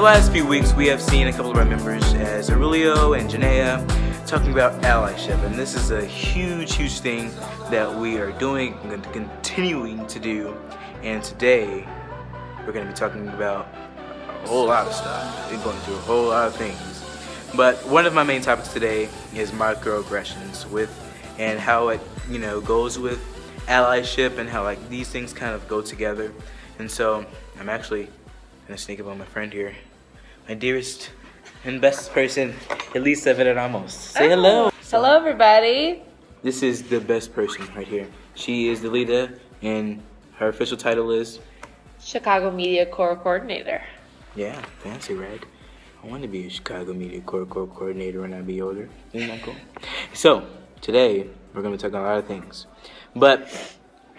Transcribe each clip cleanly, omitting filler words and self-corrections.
last few weeks, we have seen a couple of our members, as Aurelio and Janaea, talking about allyship, and this is a huge thing that we are doing and continuing to do. And today, we're going to be talking about a whole lot of stuff. We're going through a whole lot of things. But one of my main topics today is microaggressions, and how it goes with allyship, and how like these things kind of go together. And so I'm actually gonna sneak up on my friend here, my dearest and best person, Alyssa Ramos. Say hello. Hello, everybody. This is the best person right here. She is the leader, and her official title is Chicago Media Corps Coordinator. Yeah, fancy, right? I want to be a Chicago Media Corps Coordinator when I be older. Isn't that cool? So today we're gonna be talking a lot of things, but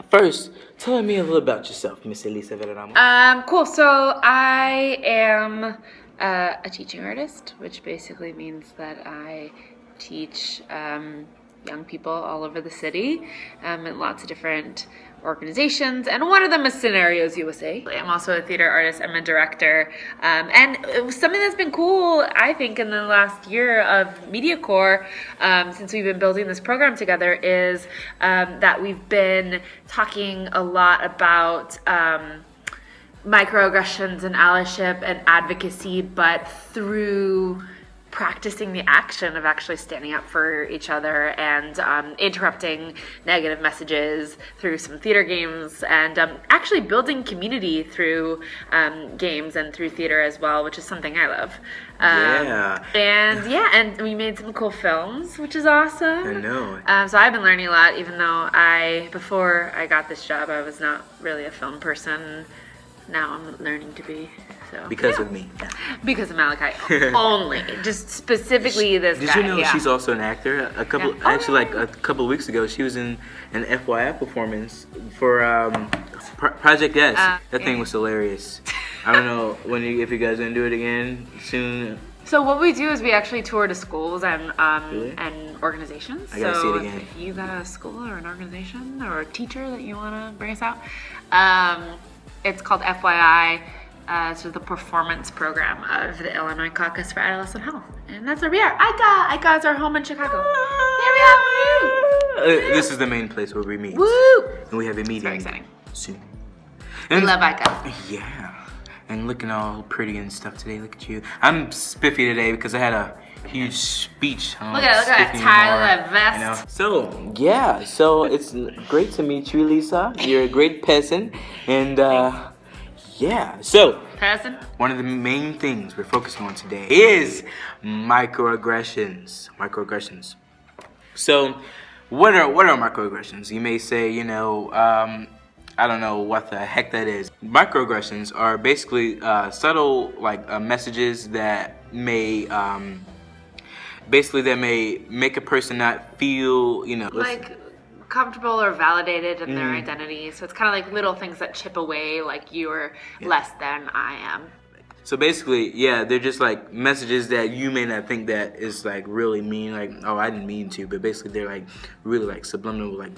first, tell me a little about yourself, Miss Alyssa Ramos. Cool. So I am a teaching artist, which basically means that I teach young people all over the city in lots of different organizations, and one of them is Scenarios USA. I'm also a theater artist. I'm a director, and something that's been cool, I think, in the last year of Media Corps, since we've been building this program together, is that we've been talking a lot about microaggressions and allyship and advocacy, but through practicing the action of actually standing up for each other and interrupting negative messages through some theater games, and actually building community through games and through theater as well, which is something I love. And we made some cool films, which is awesome. I know. So I've been learning a lot, even though before I got this job, I was not really a film person. Now I'm learning to be. So Because of me. Because of Malachi. Only. Just specifically this guy. Did you know she's also an actor? A couple of weeks ago, she was in an FYI performance for Project S. That thing was hilarious. I don't know if you guys are gonna do it again soon. So what we do is we actually tour to schools and organizations. I gotta see it again. If you got a school or an organization or a teacher that you wanna bring us out, it's called FYI. It's the performance program of the Illinois Caucus for Adolescent Health. And that's where we are. ICA is our home in Chicago. Here we are. This is the main place where we meet. Woo! And we have a meeting very exciting. soon. We love ICA. Yeah. And looking all pretty and stuff today. Look at you. I'm spiffy today because I had a huge speech. Look at that tie, look at that vest. So it's great to meet you, Lisa. You're a great person. And so one of the main things we're focusing on today is microaggressions. So what are microaggressions? You may say, I don't know what the heck that is. Microaggressions are basically subtle messages that may make a person not feel, comfortable or validated in their identity. So it's kind of like little things that chip away, like you're less than I am. So basically, they're just like messages that you may not think that is like really mean, like, oh, I didn't mean to, but basically they're like really like subliminal, like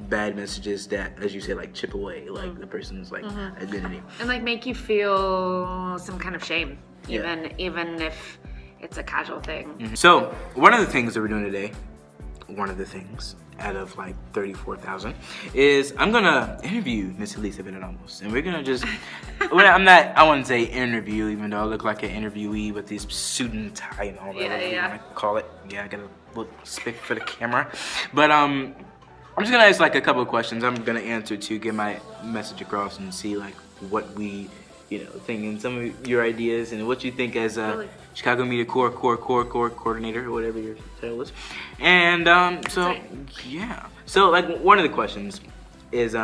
bad messages that, as you say, like chip away like the person's like identity. And like make you feel some kind of shame, even if it's a casual thing. So one of the things that we're doing today, out of like 34,000, is I'm gonna interview Miss Alyssa Ramos, and we're gonna just I wouldn't say interview, even though I look like an interviewee with these suit and tie and all that. I call it. I gotta look spick for the camera, but I'm just gonna ask like a couple of questions. I'm gonna answer to get my message across and see like what we think, and some of your ideas and what you think as a Chicago Media Corps coordinator, or whatever your title is. And so like one of the questions is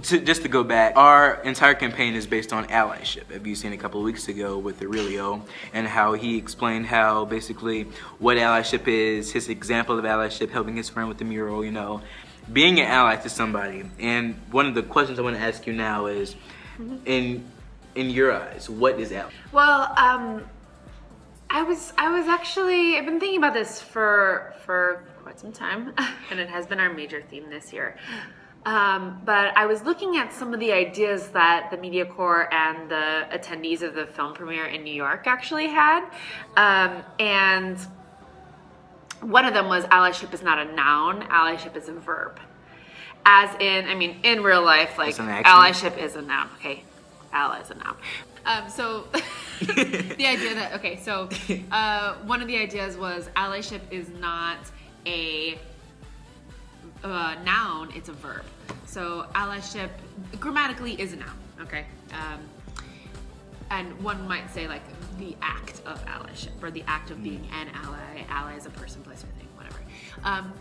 just to go back, our entire campaign is based on allyship. Have you seen a couple of weeks ago with Aurelio and how he explained how basically what allyship is, his example of allyship, helping his friend with the mural, being an ally to somebody. And one of the questions I want to ask you now is, in your eyes, what is allyship? Well, I've been thinking about this for quite some time, and it has been our major theme this year. But I was looking at some of the ideas that the Media Corps and the attendees of the film premiere in New York actually had. And one of them was allyship is not a noun, allyship is a verb. As in, I mean, in real life, like, allyship is a noun. Okay, ally is a noun. So the idea that, okay, so one of the ideas was allyship is not a noun, it's a verb. So allyship grammatically is a noun, okay? And one might say like the act of allyship or the act of being an ally. Ally is a person, place, or thing, whatever.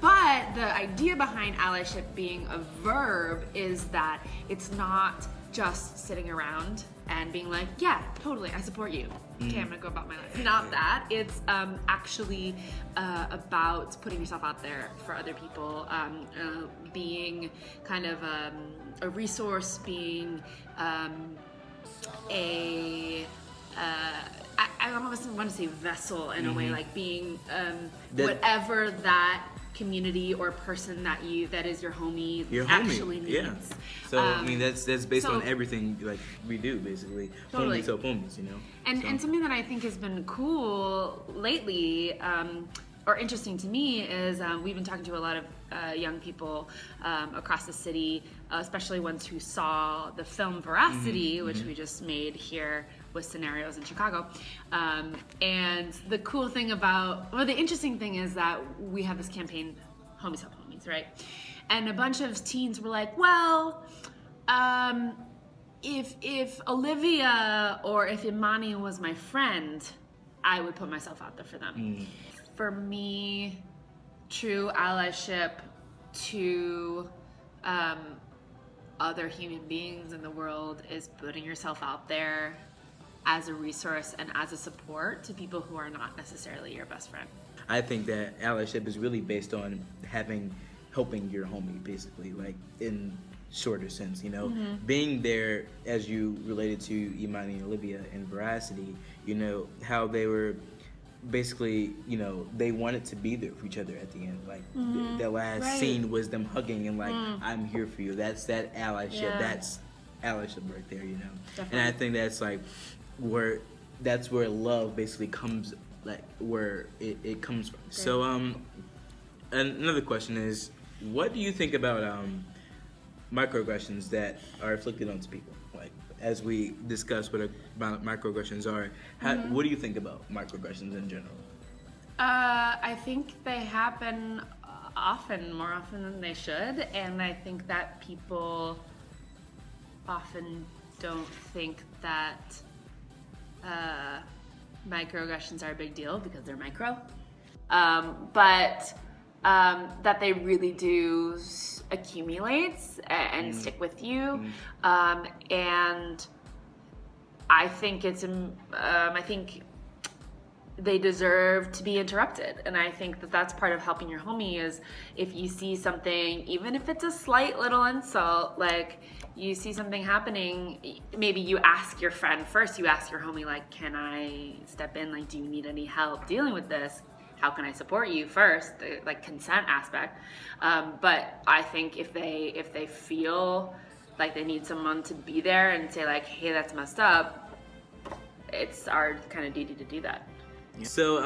But the idea behind allyship being a verb is that it's not just sitting around and being like, yeah, totally, I support you. Okay, I'm gonna go about my life. Not that. It's actually about putting yourself out there for other people, being kind of a resource, being I almost want to say vessel in a way, like being whatever that community or person that is your homie actually needs. Yeah. So I mean that's based on everything like we do basically. Totally. Homies help homies, you know. And something that I think has been cool lately, or interesting to me, is we've been talking to a lot of young people across the city, especially ones who saw the film Veracity, which we just made here with scenarios in Chicago. And the cool thing the interesting thing is that we have this campaign, Homies Help Homies, right? And a bunch of teens were like, well, if Olivia or if Imani was my friend, I would put myself out there for them. For me, true allyship to other human beings in the world is putting yourself out there as a resource and as a support to people who are not necessarily your best friend. I think that allyship is really based on helping your homie, basically, like in shorter sense, you know, being there as you related to Imani and Olivia in Veracity, you know, how they were basically, you know, they wanted to be there for each other at the end. Like the last scene was them hugging and like, I'm here for you. That's that allyship. Yeah. That's allyship right there, you know. Definitely. And I think that's like where love basically comes, like where it comes from. Great. So another question is, what do you think about microaggressions that are inflicted onto people? Like, as we discussed what microaggressions are, what do you think about microaggressions in general? I think they happen more often than they should, and I think that people often don't think that microaggressions are a big deal because they're micro, but that they really do accumulate and stick with you, and I think I think they deserve to be interrupted, and I think that that's part of helping your homie is if you see something, even if it's a slight little insult, like you see something happening, maybe you ask your friend first, you ask your homie like, can I step in, like do you need any help dealing with this? How can I support you first, the like consent aspect. But I think if they feel like they need someone to be there and say like, hey, that's messed up, it's our kind of duty to do that. So,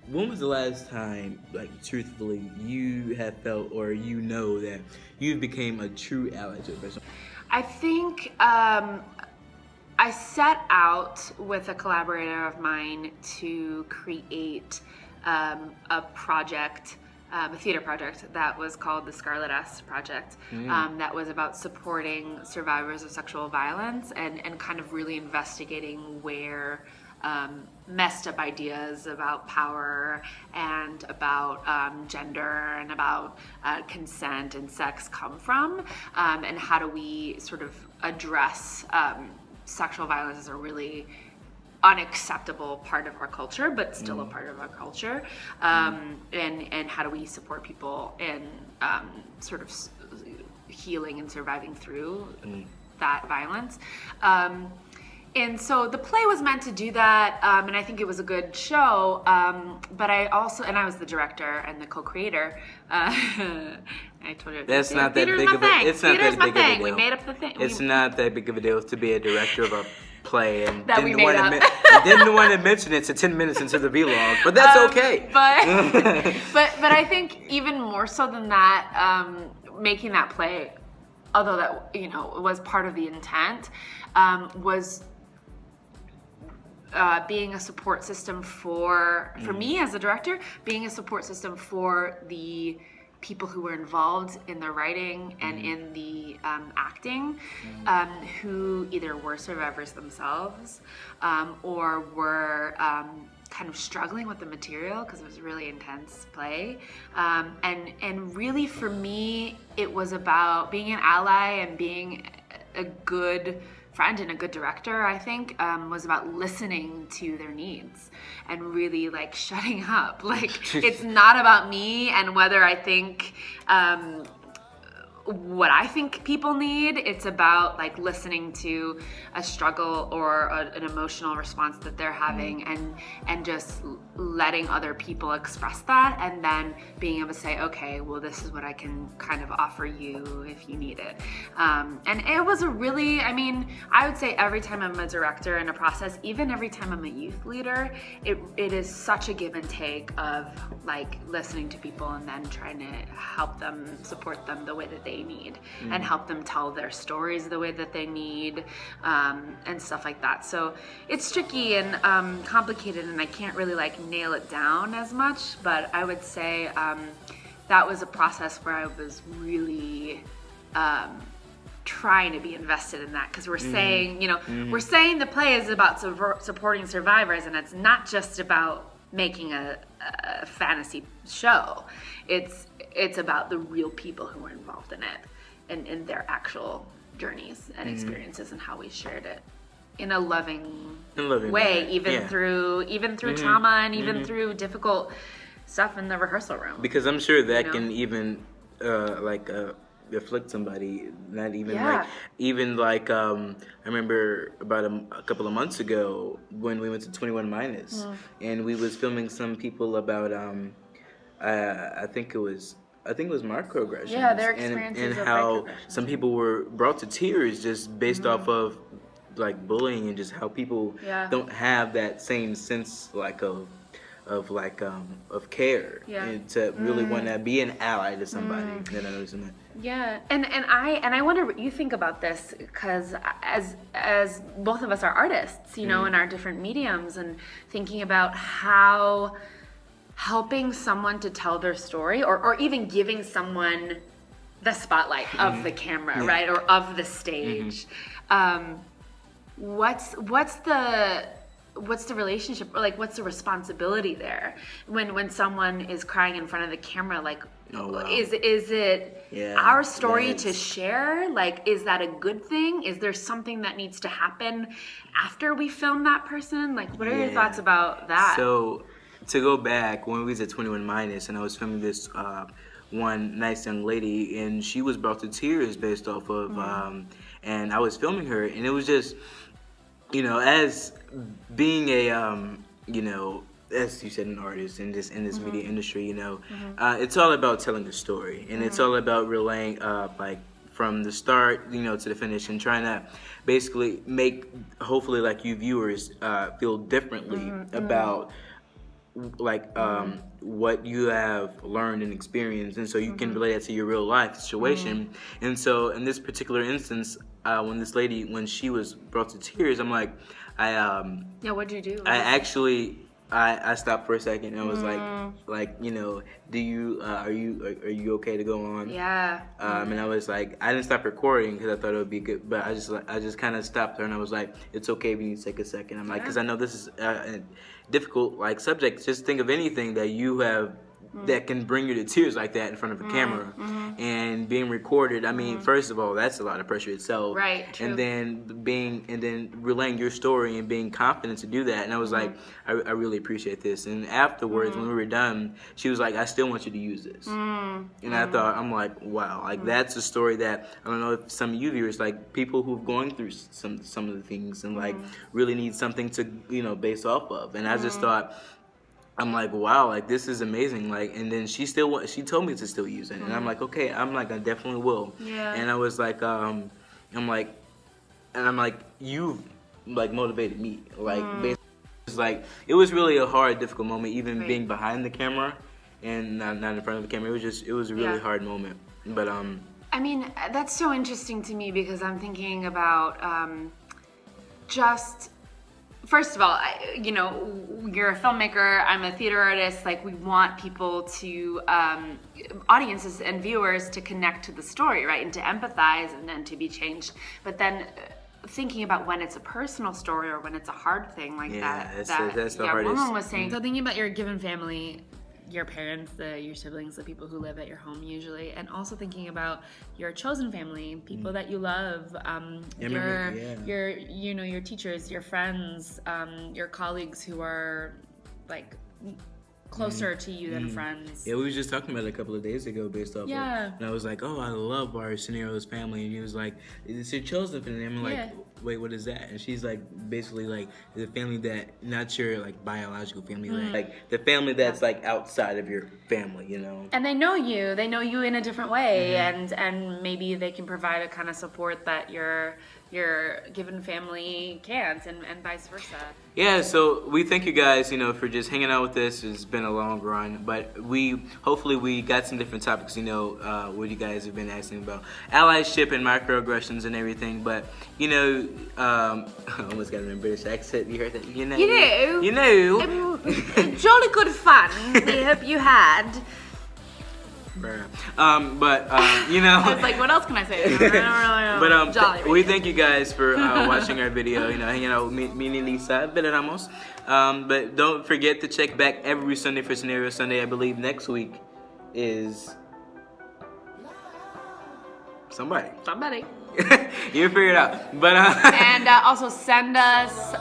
when was the last time, like, truthfully, you have felt or you know that you became a true ally to a person? I think I set out with a collaborator of mine to create a project, a theater project that was called the Scarlet S Project, that was about supporting survivors of sexual violence and kind of really investigating where messed up ideas about power and about gender and about consent and sex come from, and how do we sort of address sexual violence as a really unacceptable part of our culture, but still a part of our culture, and how do we support people in sort of healing and surviving through that violence. And so the play was meant to do that, and I think it was a good show. But I also, and I was the director and the co-creator. I told you that's not that big of a. It's not that big of a deal. We made up the thing. It's not that big of a deal to be a director of a play and that didn't want to mention it to 10 minutes into the vlog, but that's okay. But I think even more so than that, making that play, although that was part of the intent, was being a support system for me as a director, being a support system for the people who were involved in the writing and in the acting, who either were survivors themselves or were kind of struggling with the material because it was a really intense play. And really for me, it was about being an ally and being a good friend and a good director, I think, was about listening to their needs and really like shutting up. Like, it's not about me and whether I think what I think people need. It's about like listening to a struggle or an emotional response that they're having and just letting other people express that and then being able to say, okay, well, this is what I can kind of offer you if you need it. And it was a really, I would say every time I'm a director in a process, even every time I'm a youth leader, it is such a give and take of like listening to people and then trying to help them, support them the way that they need and help them tell their stories the way that they need, and stuff like that. So it's tricky and complicated, and I can't really like nail it down as much, but I would say that was a process where I was really trying to be invested in that, because we're saying, we're saying the play is about supporting survivors, and it's not just about making a fantasy show. It's about the real people who were involved in it and in their actual journeys and experiences and how we shared it in a loving way, even through trauma and even through difficult stuff in the rehearsal room. Because I'm sure that can even afflict somebody. Not even I remember about a couple of months ago when we went to 21 Minus and we was filming some people about I think it was microaggressions. Yeah, their experiences and how some people were brought to tears just based off of like bullying and just how people don't have that same sense like of care and to really want to be an ally to somebody. Yeah, and I wonder what you think about this, because as both of us are artists, in our different mediums, and thinking about how helping someone to tell their story or even giving someone the spotlight of the camera, right, or of the stage. What's the relationship, or like what's the responsibility there when someone is crying in front of the camera? Like, is it our story to share? Like, is that a good thing? Is there something that needs to happen after we film that person? Like, what are your thoughts about that? So to go back, when we was at 21 Minus and I was filming this one nice young lady, and she was brought to tears based off of and I was filming her, and it was just, as being a as you said, an artist in this media industry, it's all about telling a story, and it's all about relaying like from the start, to the finish, and trying to basically make, hopefully, like you viewers feel differently about like what you have learned and experienced, and so you can relate it to your real life situation. And so in this particular instance, when this lady, when she was brought to tears, I'm like, what'd you do? I stopped for a second and I was like, do you are you okay to go on? And I was like, I didn't stop recording because I thought it would be good, but I just kind of stopped her and I was like, it's okay if you need to take a second. I'm like, because I know this is a difficult like subject. Just think of anything that you have that can bring you to tears like that in front of a camera and being recorded. I mean, first of all, that's a lot of pressure itself. Right, true. And then relaying your story and being confident to do that. And I was like, I really appreciate this. And afterwards, when we were done, she was like, I still want you to use this. And I thought, I'm like, wow, like that's a story that I don't know if some of you viewers, like people who've gone through some of the things and like really need something to, you know, base off of. And I just thought, I'm like, wow, like this is amazing. Like, and then she told me to still use it, and I'm like, okay, I definitely will. Yeah. And I was like, you like motivated me. Like, basically, it's like it was really a hard, difficult moment, even being behind the camera and not in front of the camera. It was a really hard moment. But I mean, that's so interesting to me because I'm thinking about just. First of all, you know, you're a filmmaker, I'm a theater artist, like we want people to, audiences and viewers to connect to the story, right? And to empathize and then to be changed. But then thinking about when it's a personal story or when it's a hard thing like that's the hardest. Woman was saying. So thinking about your given family, your parents, your siblings, the people who live at your home usually, and also thinking about your chosen family, people that you love, your teachers, your friends, your colleagues who are like closer to you than friends. Yeah, we were just talking about it a couple of days ago based off and I was like, oh, I love our scenario's family, and he was like, it's your chosen family. And I'm like, wait, what is that? And she's like, basically like the family that not your like biological family, like the family that's like outside of your family, you know. And they know you in a different way, and maybe they can provide a kind of support that your given family can't, and vice versa. Yeah, so we thank you guys, you know, for just hanging out with us. It's been a long run, but hopefully we got some different topics, you know, what you guys have been asking about allyship and microaggressions and everything. But you know, I almost got a British accent. You heard that? You know. Jolly good fun. We hope you had. You know, I was like, what else can I say? I don't really know. But we thank you guys for watching our video, you know, hanging out with me and Lisa Ramos. But don't forget to check back every Sunday for Scenario Sunday. I believe next week is somebody. You figure it out. But and also send us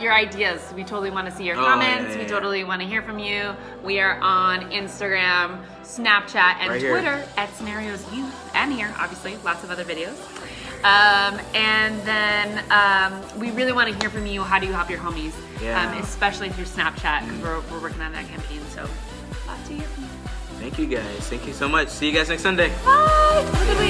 your ideas. We totally want to see your comments. We totally want to hear from you. We are on Instagram, Snapchat, and Twitter at Scenarios Youth, and here, obviously, lots of other videos. And then we really want to hear from you. How do you help your homies? Especially through Snapchat, because we're working on that campaign. So, lots to hear from you. Thank you guys. Thank you so much. See you guys next Sunday. Bye.